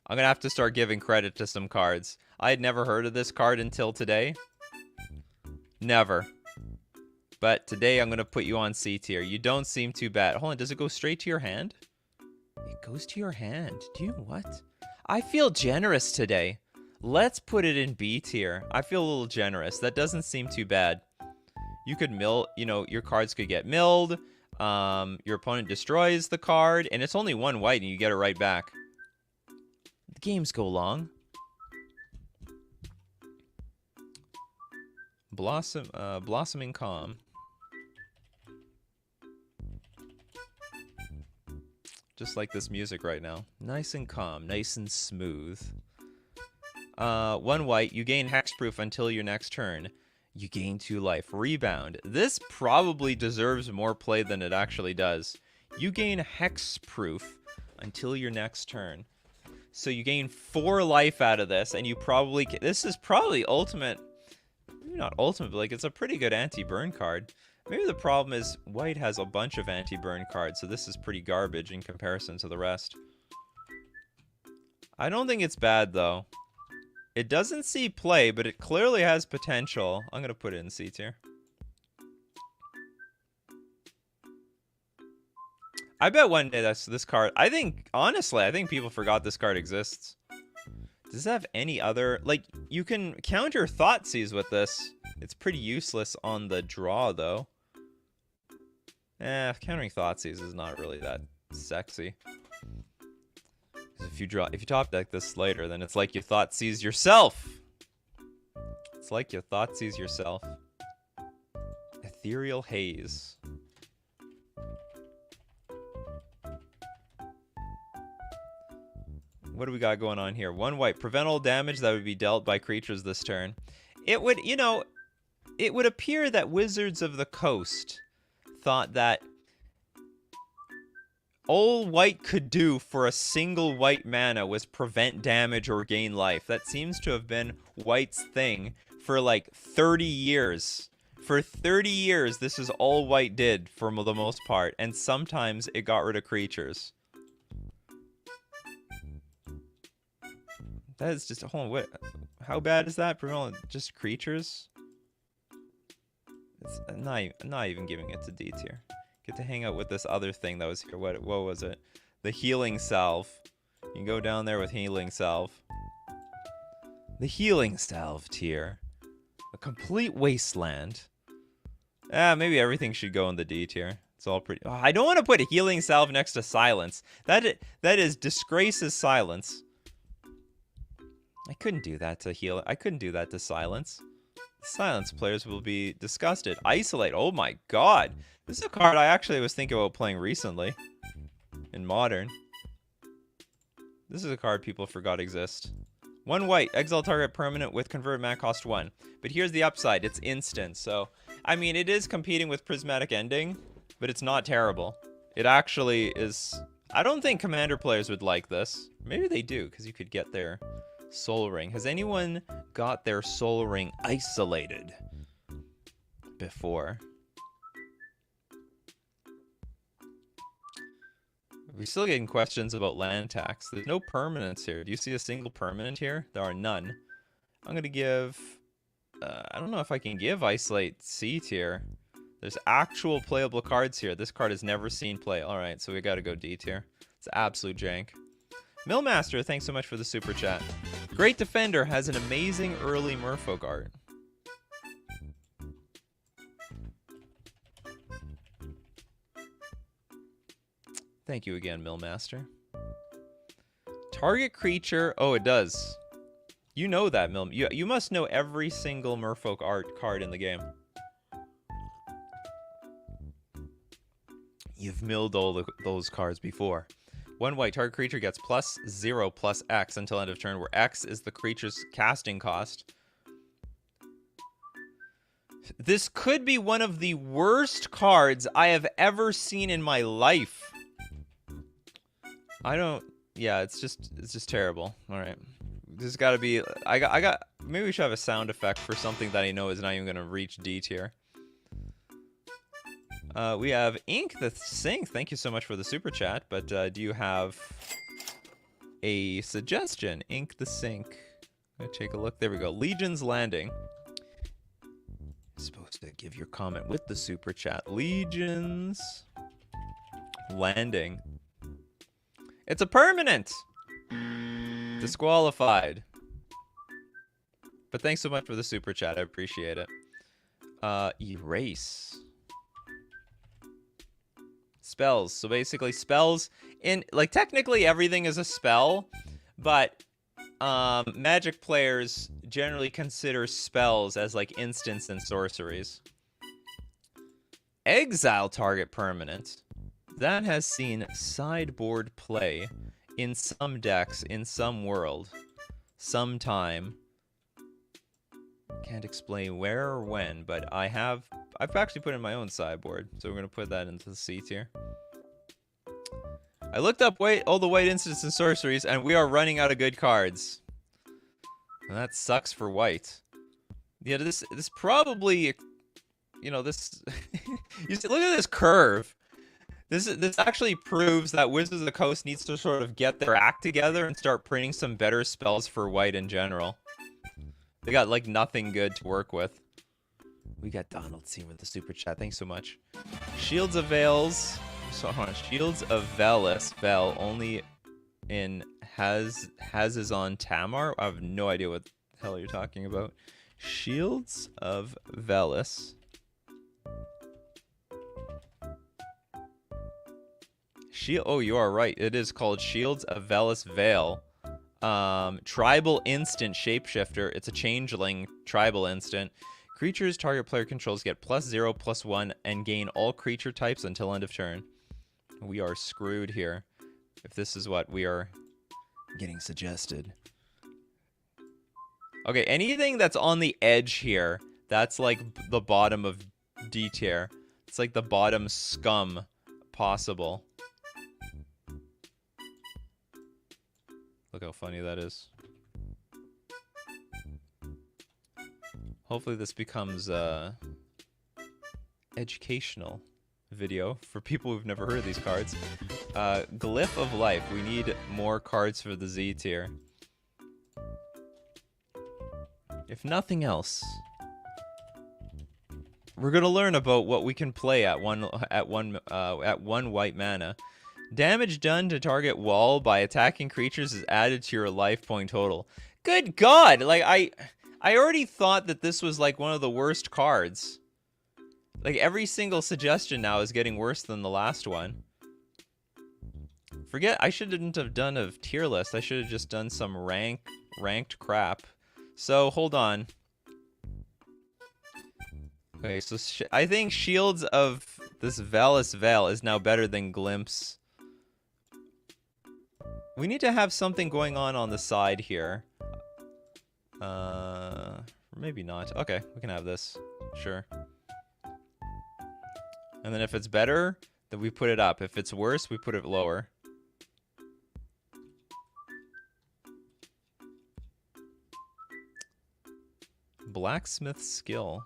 I'm gonna have to start giving credit to some cards. I had never heard of this card until today. Never. But today I'm gonna put you on C tier. You don't seem too bad. Hold on, does it go straight to your hand? It goes to your hand. Do you what? I feel generous today. Let's put it in B tier. I feel a little generous. That doesn't seem too bad. You could mill, you know, your cards could get milled. Your opponent destroys the card, and it's only 1 white, and you get it right back. The games go long. Blossoming Calm. Just like this music right now. Nice and calm, nice and smooth. 1 white, you gain hexproof until your next turn. You gain 2 life. Rebound. This probably deserves more play than it actually does. You gain hexproof until your next turn. So you gain 4 life out of this, and you probably... This is probably ultimate... Maybe not ultimate, but like it's a pretty good anti-burn card. Maybe the problem is white has a bunch of anti-burn cards, so this is pretty garbage in comparison to the rest. I don't think it's bad, though. It doesn't see play, but it clearly has potential. I'm going to put it in C tier. I bet one day that's this card. I think, honestly, I think people forgot this card exists. Does it have any other... Like, you can counter Thoughtseize with this. It's pretty useless on the draw, though. Countering Thoughtseize is not really that sexy. If you top deck this later, then it's like you Thoughtseize yourself. It's like you Thoughtseize yourself. Ethereal Haze. What do we got going on here? 1 white. Prevent all damage that would be dealt by creatures this turn. It would, you know, it would appear that Wizards of the Coast thought that all white could do for a single white mana was prevent damage or gain life. That seems to have been white's thing for like 30 years. For 30 years, this is all white did for the most part. And sometimes it got rid of creatures. That is just... Hold on, what? How bad is that? Prevent just creatures? It's not even giving it to D tier. Get to hang out with this other thing that was here. What was it? The Healing Salve. You can go down there with Healing Salve. The Healing Salve tier. A complete wasteland. Maybe everything should go in the D tier. It's all pretty... Oh, I don't want to put a Healing Salve next to Silence. That is disgraces Silence. I couldn't do that to heal. I couldn't do that to Silence. Silence players will be disgusted. Isolate. Oh my god. This is a card I actually was thinking about playing recently. In Modern. This is a card people forgot exists. 1 white. Exile target permanent with convert mana cost 1. But here's the upside. It's instant. So, I mean, it is competing with Prismatic Ending. But it's not terrible. It actually is... I don't think Commander players would like this. Maybe they do, because you could get their Soul Ring. Has anyone got their Soul Ring isolated before? We're still getting questions about land tax. There's no permanents here. Do you see a single permanent here? There are none. I'm going to give... I don't know if I can give Isolate C tier. There's actual playable cards here. This card has never seen play. Alright, so we got to go D tier. It's absolute jank. Millmaster, thanks so much for the super chat. Great Defender has an amazing early Merfolk art. Thank you again, Millmaster. Target creature. Oh, it does. You know that, Mill. You must know every single Merfolk art card in the game. You've milled all those cards before. 1 white. Target creature gets +0/+X until end of turn, where X is the creature's casting cost. This could be one of the worst cards I have ever seen in my life. Yeah, it's just terrible. All right, there's got to be. I got. Maybe we should have a sound effect for something that I know is not even gonna reach D tier. We have Ink the Sink. Thank you so much for the super chat. But do you have a suggestion. Ink the Sink. I'm gonna take a look. There we go. Legion's Landing. Supposed to give your comment with the super chat. Legion's Landing. It's a permanent. Disqualified. But thanks so much for the super chat. I appreciate it. Erase. Spells. So basically spells in, like, technically everything is a spell, but Magic players generally consider spells as like instants and sorceries. Exile target permanent. That has seen sideboard play in some decks, in some world, sometime. Can't explain where or when, but I've actually put in my own sideboard, so we're gonna put that into the C tier. I looked up all the white instants and sorceries, and we are running out of good cards. And that sucks for white. Yeah, this probably, you know, this. You see, look at this curve. This actually proves that Wizards of the Coast needs to sort of get their act together and start printing some better spells for white in general. They got like nothing good to work with. We got Donald C with the super chat. Thanks so much. Shields of Veils. So hold on. Shields of Velis. Vel only in has on Tamar. I have no idea what the hell you're talking about. Shields of Velis. Oh, you are right. It is called Shields of Velis Veil. Tribal instant shapeshifter. It's a changeling tribal instant. Creatures target player controls get +0/+1 and gain all creature types until end of turn. We are screwed here if this is what we are getting suggested. Okay, anything that's on the edge here, that's like the bottom of D tier. It's like the bottom scum possible. Look how funny that is. Hopefully this becomes a educational video for people who've never heard of these cards. Glyph of Life. We need more cards for the Z tier. If nothing else, we're gonna learn about what we can play at one white mana. Damage done to target wall by attacking creatures is added to your life point total. Good God! Like, I already thought that this was like one of the worst cards. Like, every single suggestion now is getting worse than the last one. Forget, I shouldn't have done a tier list. I should have just done some ranked crap. So, hold on. Okay, so I think Shields of this Velis Veil is now better than Glimpse. We need to have something going on the side here. Maybe not. Okay, we can have this. Sure. And then if it's better, then we put it up. If it's worse, we put it lower. Blacksmith skill.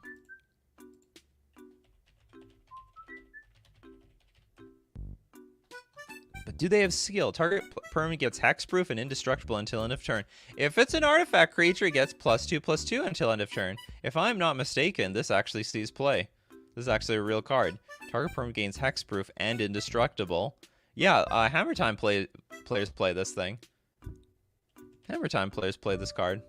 But do they have skill? Target permanent gets hexproof and indestructible until end of turn. If it's an artifact creature, it gets +2/+2 until end of turn. If I'm not mistaken, this actually sees play. This is actually a real card. Target permanent gains hexproof and indestructible. Yeah, Hammer Time players play this thing. Hammer Time players play this card.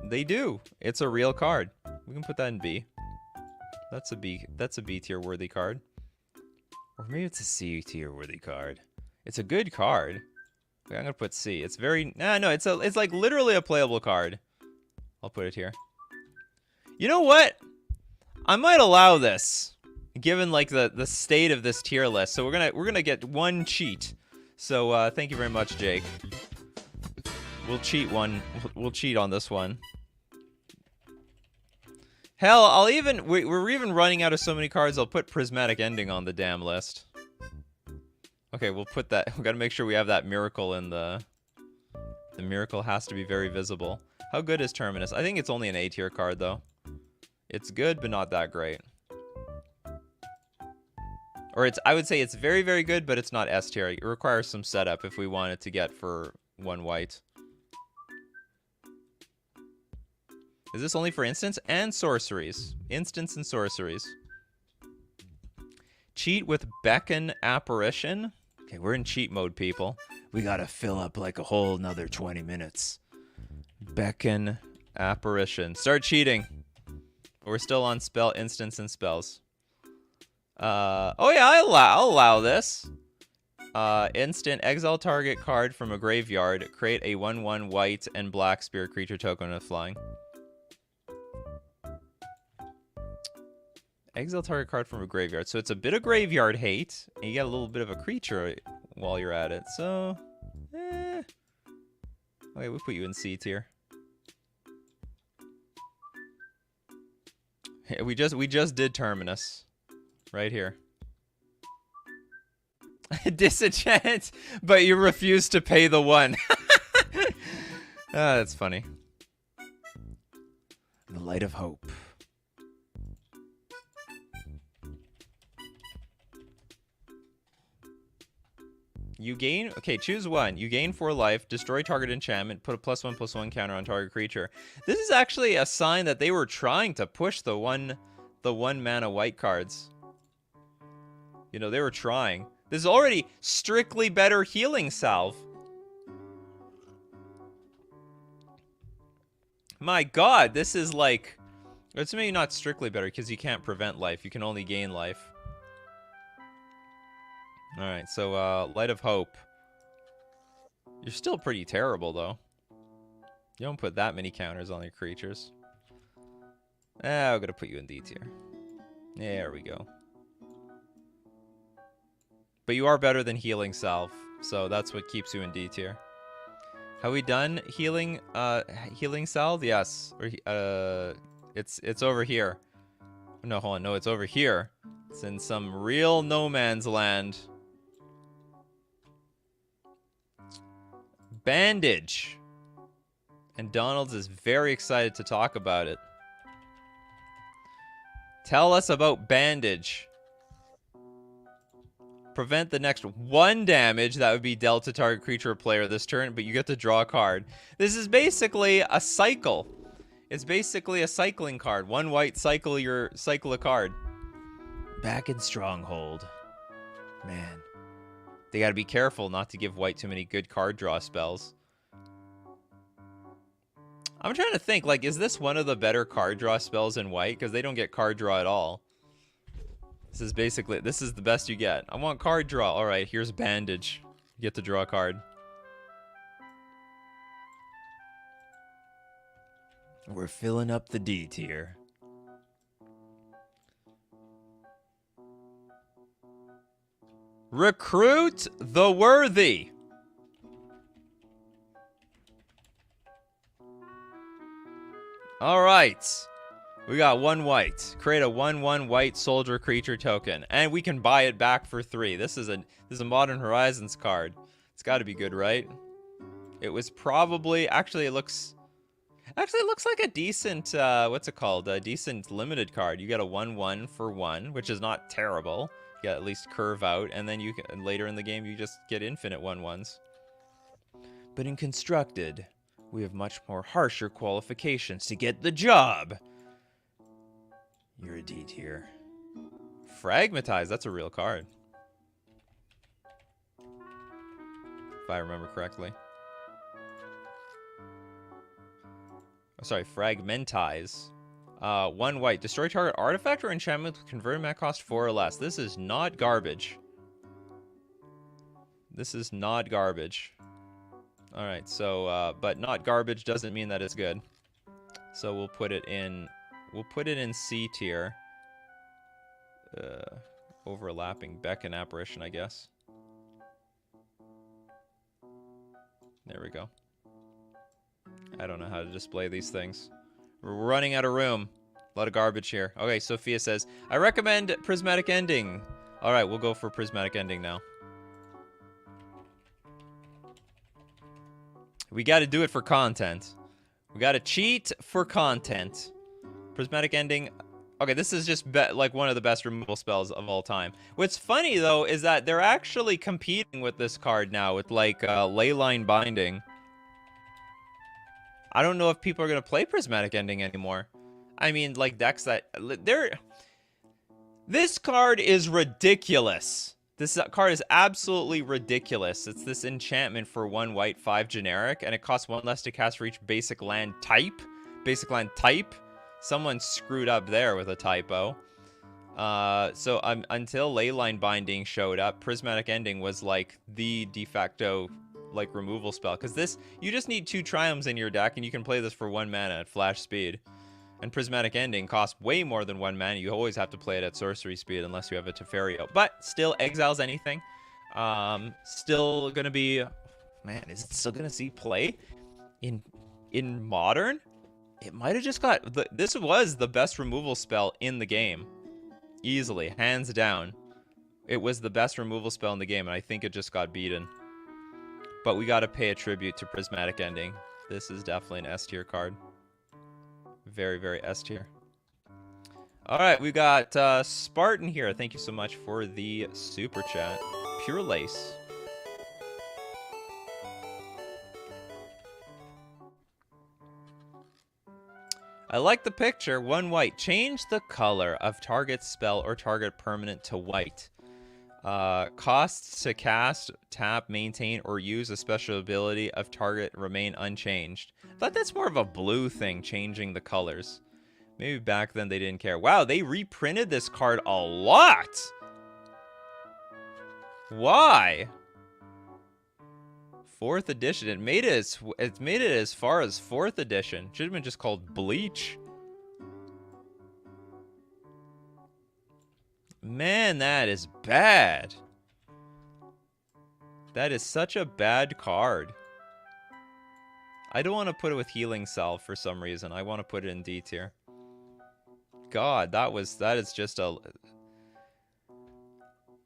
They do. It's a real card. We can put that in B. That's a B. That's a B tier worthy card. Or maybe it's a C tier worthy card. It's a good card. Okay, I'm gonna put C. It's very no. It's like literally a playable card. I'll put it here. You know what? I might allow this, given like the state of this tier list. So we're gonna get one cheat. So thank you very much, Jake. We'll cheat one. We'll cheat on this one. Hell, we're even running out of so many cards, I'll put Prismatic Ending on the damn list. Okay, we'll put that. We gotta make sure we have that miracle in the miracle has to be very visible. How good is Terminus? I think it's only an A tier card, though. It's good, but not that great. Or it's, I would say it's very, very good, but it's not S tier. It requires some setup if we want it to get for 1 white. Is this only for instants and sorceries? Instants and sorceries. Cheat with Beckon Apparition. Okay, we're in cheat mode, people. We gotta fill up like a whole nother 20 minutes. Beckon Apparition. Start cheating. We're still on spell instants and spells. Oh yeah, I'll allow this. Instant, exile target card from a graveyard. Create a 1/1 white and black spirit creature token with flying. Exile target card from a graveyard. So it's a bit of graveyard hate, and you get a little bit of a creature while you're at it. So, okay, we'll put you in C tier. We just did Terminus, right here. Disenchant, but you refuse to pay the 1. That's funny. The Light of Hope. You gain, okay, choose 1. You gain 4 life, destroy target enchantment, put a +1/+1 counter on target creature. This is actually a sign that they were trying to push the one mana white cards. You know, they were trying. This is already strictly better healing salve. My god, this is like, it's maybe not strictly better because you can't prevent life, you can only gain life. Alright, so, Light of Hope. You're still pretty terrible, though. You don't put that many counters on your creatures. I'm gonna put you in D tier. There we go. But you are better than Healing Salve, so that's what keeps you in D tier. Have we done Healing Salve? Yes. Or, it's over here. No, hold on. No, it's over here. It's in some real no man's land. Bandage. And Donald's is very excited to talk about it. Tell us about Bandage. Prevent the next 1 damage that would be dealt to target creature or player this turn, but you get to draw a card. This is basically a cycle. It's basically a cycling card. 1 white, cycle a card. Back in Stronghold. Man. They gotta be careful not to give white too many good card draw spells. I'm trying to think, like, is this one of the better card draw spells in white? Because they don't get card draw at all. This is basically, this is the best you get. I want card draw. Alright, here's Bandage. You get to draw a card. We're filling up the D tier. Recruit the Worthy. All right. We got 1 white. Create a 1/1 white soldier creature token, and we can buy it back for 3. This is a Modern Horizons card. It's got to be good, right? It was probably, actually it looks like a decent what's it called? A decent limited card. You get a 1/1 for 1, which is not terrible. You at least curve out, and then you can, later in the game you just get infinite 1/1s. But in Constructed, we have much more harsher qualifications to get the job. You're a D tier. Fragmentize, that's a real card. If I remember correctly. Oh, sorry, Fragmentize. 1 white. Destroy target artifact or enchantment with converted mana cost 4 or less. This is not garbage. This is not garbage. Alright, so, but not garbage doesn't mean that it's good. So we'll put it in C tier. Overlapping Beckon Apparition, I guess. There we go. I don't know how to display these things. We're running out of room. A lot of garbage here. Okay, Sophia says, I recommend Prismatic Ending. Alright, we'll go for Prismatic Ending now. We gotta do it for content. We gotta cheat for content. Prismatic Ending, Okay, this is just like one of the best removal spells of all time. What's funny, though, is that they're actually competing with this card now with, like, Leyline Binding. I don't know if people are going to play Prismatic Ending anymore. I mean, like, decks that... This card is ridiculous. This card is absolutely ridiculous. It's this enchantment for 1 white, 5 generic, and it costs 1 less to cast for each basic land type. Basic land type. Someone screwed up there with a typo. So until Leyline Binding showed up, Prismatic Ending was like the de facto like removal spell. Because this, you just need 2 Triumphs in your deck, and you can play this for 1 mana at flash speed. And Prismatic Ending costs way more than 1 mana. You always have to play it at sorcery speed unless you have a Teferio. But still, exiles anything. Still gonna be... Man, is it still gonna see play in Modern? It might have just got... This was the best removal spell in the game. Easily, hands down. It was the best removal spell in the game, and I think it just got beaten. But we gotta pay a tribute to Prismatic Ending. This is definitely an S tier card. Very, very S tier. Alright, we got Spartan here. Thank you so much for the super chat. Purelace. I like the picture. 1 white. Change the color of target spell or target permanent to white. Costs to cast, tap, maintain, or use a special ability of target remain unchanged. I thought that's more of a blue thing, changing the colors. Maybe back then they didn't care. Wow, they reprinted this card a lot! Why? 4th edition. It made it as far as 4th edition. Should have been just called Bleach. Man, that is bad. That is such a bad card. I don't want to put it with Healing Salve for some reason. I want to put it in D tier. God, that is just a...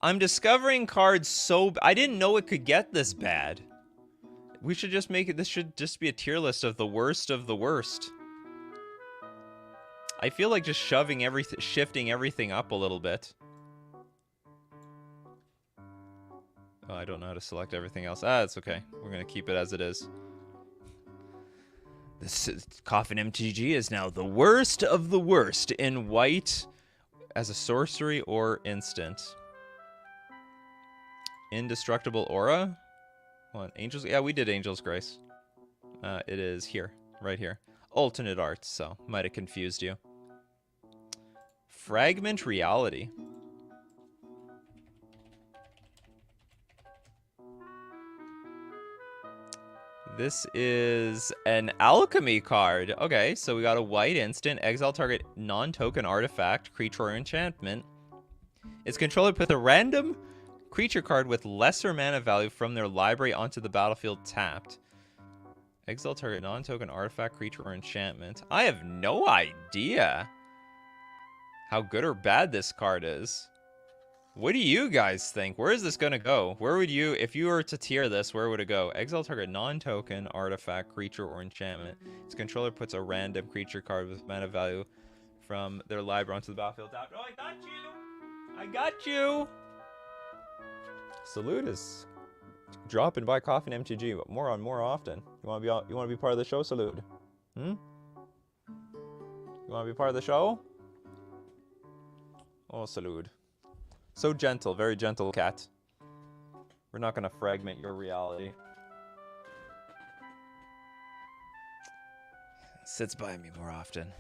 I'm discovering cards so... I didn't know it could get this bad. We should just make it... This should just be a tier list of the worst of the worst. I feel like just shifting everything up a little bit. Oh, I don't know how to select everything else. Ah, it's okay. We're going to keep it as it is. This Coffee and MTG is now the worst of the worst in white as a sorcery or instant. Indestructible Aura? What, Angels? Yeah, we did Angel's Grace. It is here, right here. Alternate art, so might have confused you. Fragment Reality. This is an alchemy card. Okay, so we got a white instant. Exile target non-token artifact, creature, or enchantment. Its controller puts a random creature card with lesser mana value from their library onto the battlefield tapped. Exile target non-token artifact, creature, or enchantment. I have no idea how good or bad this card is. What do you guys think? Where is this going to go? Where would you, if you were to tier this, where would it go? Exile target non-token artifact, creature, or enchantment. Its controller puts a random creature card with mana value from their library onto the battlefield tapped. Oh, I got you! I got you! Salute is dropping by Coffee and MTG, but more often. You want to be part of the show, Salute? Hmm? You want to be part of the show? Oh, Salute. So gentle, very gentle cat. We're not going to fragment your reality. Sits by me more often.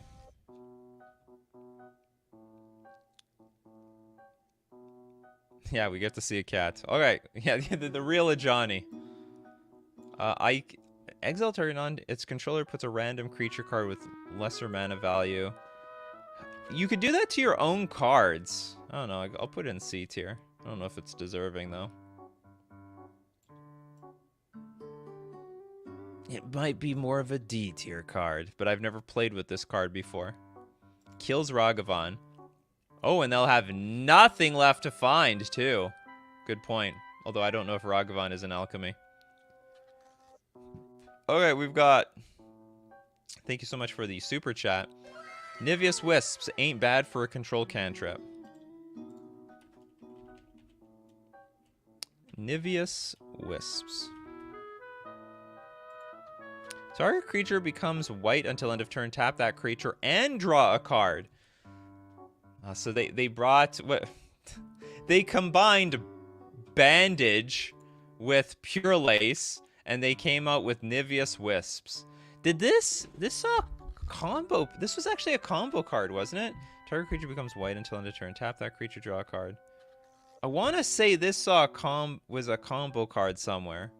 Yeah, we get to see a cat. Okay, yeah, the real Ajani. Exile target on its controller puts a random creature card with lesser mana value. You could do that to your own cards. I don't know. I'll put it in C tier. I don't know if it's deserving, though. It might be more of a D tier card, but I've never played with this card before. Kills Ragavan. Oh, and they'll have nothing left to find, too. Good point. Although I don't know if Ragavan is an alchemy. Okay, we've got... Thank you so much for the super chat. Niveous Wisps ain't bad for a control cantrip. Niveous Wisps. Target creature becomes white until end of turn. Tap that creature and draw a card. So they brought what? They combined Bandage with Purelace, and they came out with Niveous Wisps. Did this combo? This was actually a combo card, wasn't it? Target creature becomes white until end of turn. Tap that creature, draw a card. I want to say this was a combo card somewhere.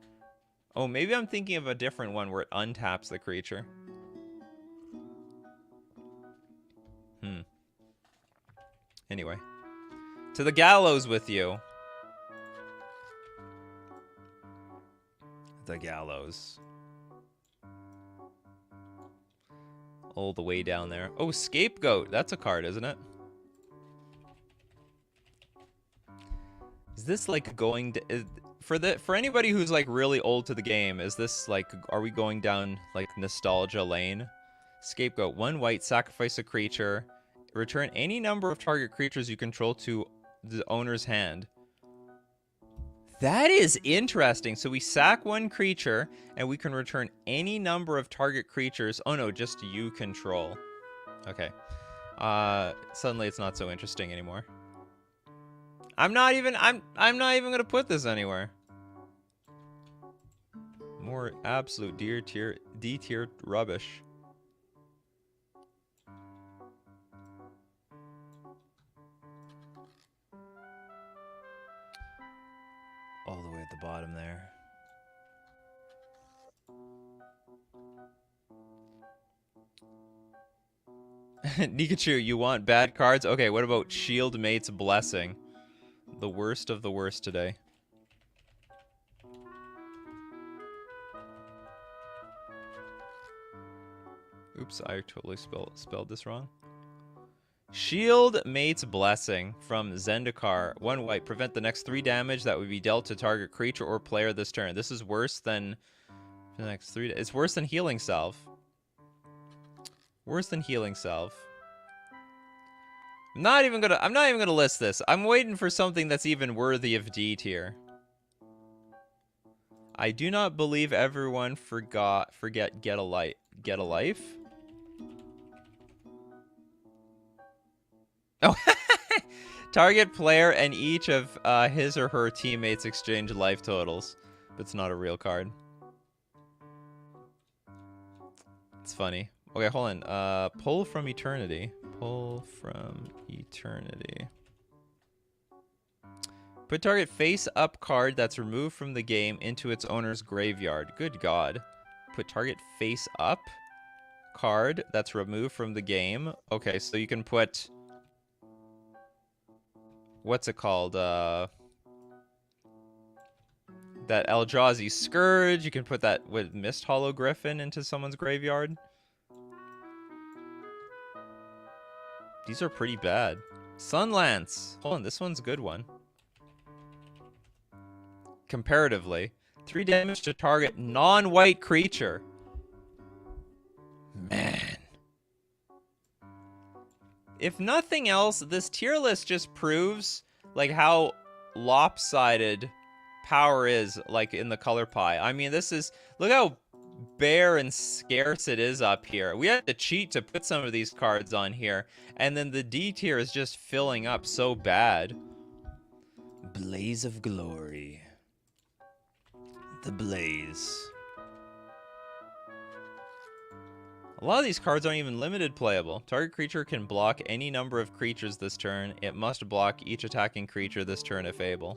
Oh, maybe I'm thinking of a different one where it untaps the creature. Anyway. To the gallows with you. The gallows. All the way down there. Oh, Scapegoat. That's a card, isn't it? Is this like going to... For anybody who's like really old to the game, is this like... Are we going down like nostalgia lane? Scapegoat. 1 white, sacrifice a creature. Return any number of target creatures you control to the owner's hand. That is interesting. So we sack 1 creature, and we can return any number of target creatures. Oh no, just you control. Okay. Suddenly it's not so interesting anymore. I'm not even gonna put this anywhere. More absolute D tier rubbish. All the way at the bottom there. Nikachu, you want bad cards? Okay, what about Shieldmate's Blessing? The worst of the worst today. Oops, I totally spelled this wrong. Shieldmate's Blessing from Zendikar. 1 white. Prevent the next 3 damage that would be dealt to target creature or player this turn. This is worse than the next 3. It's worse than Healing Salve. Worse than Healing Salve. I'm not even gonna list this. I'm waiting for something that's even worthy of D tier. I do not believe everyone forget Get a Life. Oh, target player and each of his or her teammates exchange life totals. But it's not a real card. It's funny. Okay, hold on. Pull from Eternity. Pull from Eternity. Put target face-up card that's removed from the game into its owner's graveyard. Good God. Put target face-up card that's removed from the game. Okay, so you can put... What's it called? That Eldrazi Scourge. You can put that with Mist Hollow Griffin into someone's graveyard. These are pretty bad. Sunlance. Hold on, this one's a good one. Comparatively. 3 damage to target non-white creature. Man. If nothing else, this tier list just proves like how lopsided power is like in the color pie. I mean, this is... Look how bare and scarce it is up here. We had to cheat to put some of these cards on here, and then the D tier is just filling up so bad. Blaze of Glory. The Blaze. A lot of these cards aren't even limited playable. Target creature can block any number of creatures this turn. It must block each attacking creature this turn if able.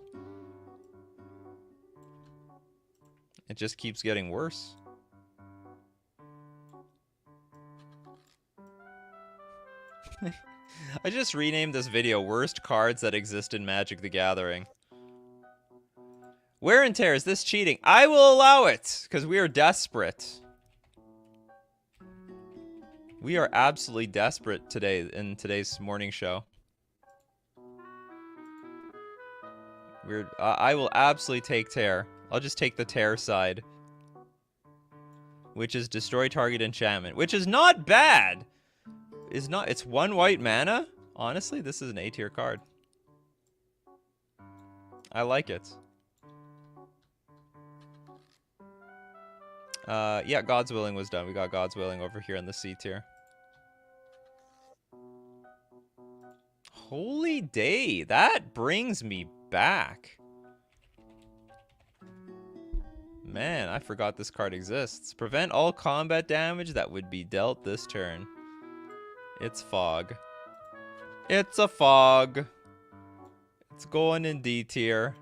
It just keeps getting worse. I just renamed this video Worst Cards That Exist in Magic the Gathering. Wear and Tear, is this cheating? I will allow it, because we are desperate. We are absolutely desperate today in today's morning show. I will absolutely take Tear. I'll just take the Tear side. Which is destroy target enchantment. Which is not bad! is not. It's 1 white mana. Honestly, this is an A tier card. I like it. Yeah, God's Willing was done. We got God's Willing over here in the C tier. Holy day, that brings me back. Man, I forgot this card exists. Prevent all combat damage that would be dealt this turn. It's Fog. It's a Fog. It's going in D tier.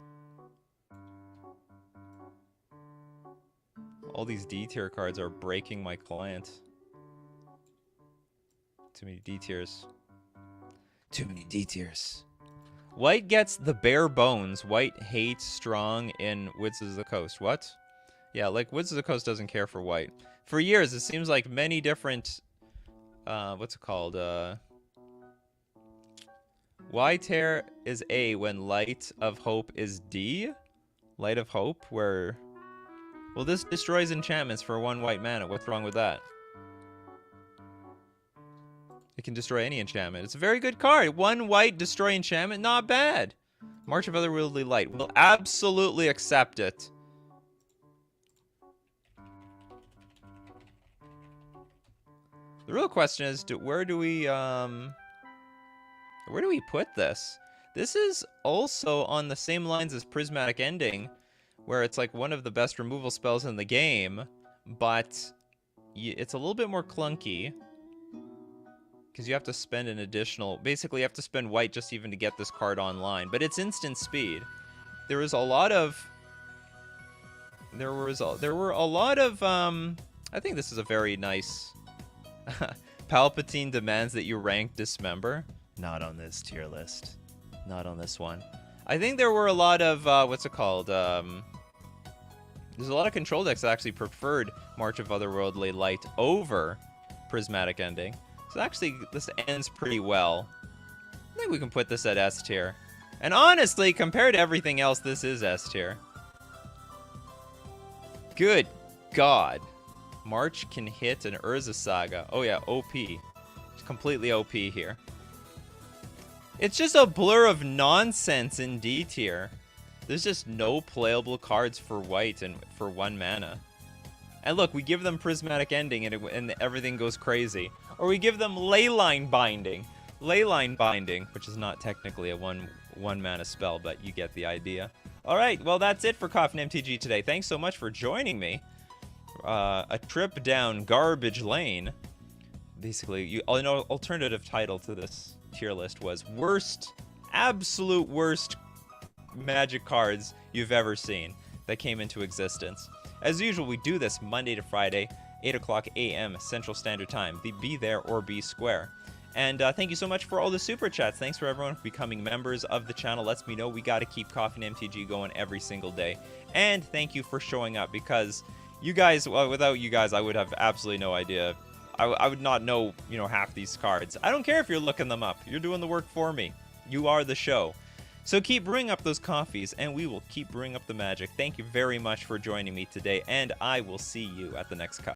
All these D tier cards are breaking my client. Too many D tiers. Too many D tiers. White gets the bare bones. White hates strong in Wizards of the Coast. What? Yeah, like Wizards of the Coast doesn't care for white. For years, it seems like many different... what's it called? White hair is A when Light of Hope is D? Light of Hope, where... Well, this destroys enchantments for 1 white mana. What's wrong with that? It can destroy any enchantment. It's a very good card. 1 white, destroy enchantment. Not bad. March of Otherworldly Light. We'll absolutely accept it. The real question is, where do we put this? This is also on the same lines as Prismatic Ending, where it's like one of the best removal spells in the game, but it's a little bit more clunky. Because you have to spend an additional... Basically, you have to spend white just even to get this card online. But it's instant speed. There was a lot of... There were a lot of... I think this is a very nice... Palpatine demands that you rank Dismember. Not on this tier list. Not on this one. I think there were a lot of... what's it called? There's a lot of control decks that actually preferred March of Otherworldly Light over Prismatic Ending. So actually, this ends pretty well. I think we can put this at S tier. And honestly, compared to everything else, this is S tier. Good God. March can hit an Urza Saga. Oh yeah, OP. It's completely OP here. It's just a blur of nonsense in D tier. There's just no playable cards for white and for 1 mana. And look, we give them Prismatic Ending and everything goes crazy. Or we give them Leyline Binding. Leyline Binding, which is not technically a one mana spell, but you get the idea. Alright, well that's it for Coffee and MTG today. Thanks so much for joining me. A trip down garbage lane. Basically, an alternative title to this tier list was worst, absolute worst Magic cards you've ever seen that came into existence. As usual, we do this Monday to Friday, 8 o'clock a.m. Central Standard Time. Be there or be square. And thank you so much for all the super chats. Thanks for everyone becoming members of the channel. Lets me know we got to keep Coffee and MTG going every single day. And thank you for showing up, because you guys, well, without you guys, I would have absolutely no idea. I would not know, half these cards. I don't care if you're looking them up. You're doing the work for me. You are the show. So keep bringing up those coffees, and we will keep bringing up the magic. Thank you very much for joining me today, and I will see you at the next cup.